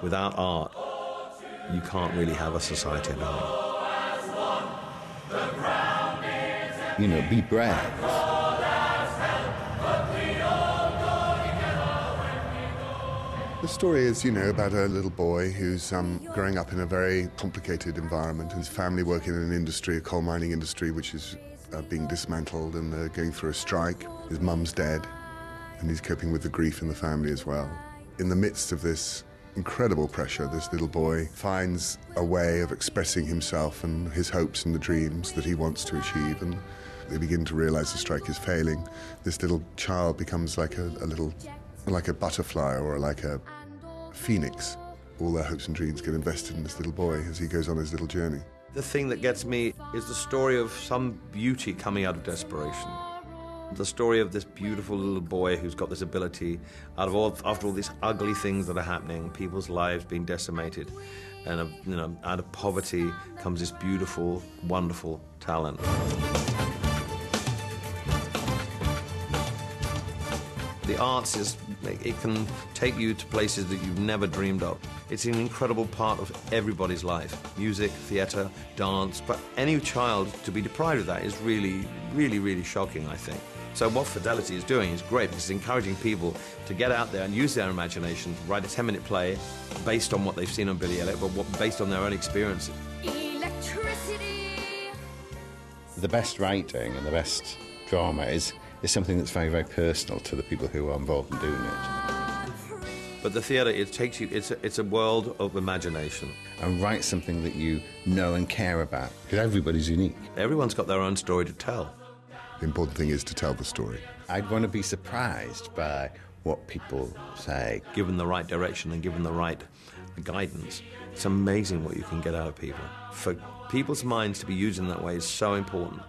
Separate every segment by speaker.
Speaker 1: Without art, you can't really have a society going.
Speaker 2: You know, be brave.
Speaker 3: The story is, you know, about a little boy who's growing up in a very complicated environment. His family work in an industry, a coal mining industry, which is being dismantled, and they're going through a strike. His mum's dead, and he's coping with the grief in the family as well. In the midst of this incredible pressure, this little boy finds a way of expressing himself and his hopes and the dreams that he wants to achieve, and they begin to realize the strike is failing. This little child becomes like like a butterfly or like a phoenix. All their hopes and dreams get invested in this little boy as he goes on his little journey.
Speaker 1: The thing that gets me is the story of some beauty coming out of desperation. The story of this beautiful little boy who's got this ability, after all these ugly things that are happening, people's lives being decimated, and out of poverty comes this beautiful, wonderful talent. The arts it can take you to places that you've never dreamed of. It's an incredible part of everybody's life. Music, theatre, dance, but any child to be deprived of that is really, really, really shocking, I think. So what Fidelity is doing is great, because it's encouraging people to get out there and use their imagination, write a 10-minute play based on what they've seen on Billy Elliot, but based on their own experiences.
Speaker 4: Electricity.
Speaker 2: The best writing and the best drama is something that's very, very personal to the people who are involved in doing it.
Speaker 1: But the theatre, it takes you, it's a world of imagination.
Speaker 2: And write something that you know and care about, because everybody's unique.
Speaker 1: Everyone's got their own story to tell.
Speaker 3: The important thing is to tell the story.
Speaker 2: I'd want to be surprised by what people say.
Speaker 1: Given the right direction and given the right guidance, it's amazing what you can get out of people. For people's minds to be used in that way is so important.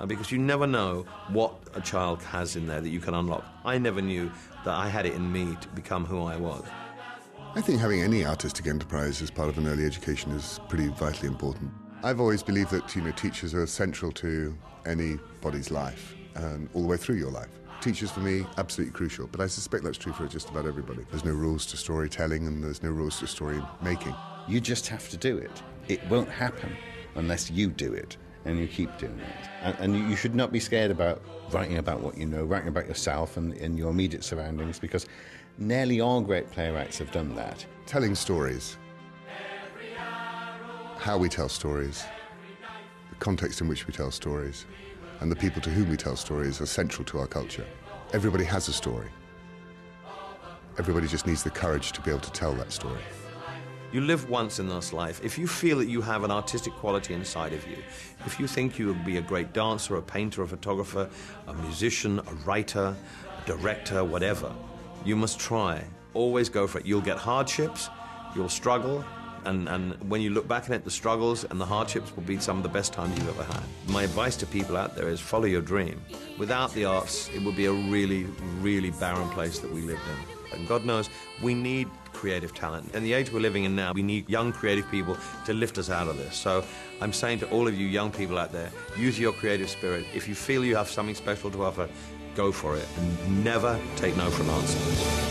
Speaker 1: Because you never know what a child has in there that you can unlock. I never knew that I had it in me to become who I was.
Speaker 3: I think having any artistic enterprise as part of an early education is pretty vitally important. I've always believed that, you know, teachers are central to anybody's life and all the way through your life. Teachers, for me, absolutely crucial, but I suspect that's true for just about everybody. There's no rules to storytelling and there's no rules to story making.
Speaker 2: You just have to do it. It won't happen unless you do it. And you keep doing it. And you should not be scared about writing about what you know, writing about yourself and your immediate surroundings, because nearly all great playwrights have done that.
Speaker 3: Telling stories, how we tell stories, the context in which we tell stories, and the people to whom we tell stories are central to our culture. Everybody has a story. Everybody just needs the courage to be able to tell that story.
Speaker 1: You live once in this life. If you feel that you have an artistic quality inside of you, if you think you would be a great dancer, a painter, a photographer, a musician, a writer, a director, whatever, you must try. Always go for it. You'll get hardships, you'll struggle, and when you look back at it, the struggles and the hardships will be some of the best times you've ever had. My advice to people out there is follow your dream. Without the arts, it would be a really, really barren place that we lived in. And God knows, we need creative talent. In the age we're living in now, we need young creative people to lift us out of this. So I'm saying to all of you young people out there, use your creative spirit. If you feel you have something special to offer, go for it. And never take no for an answer.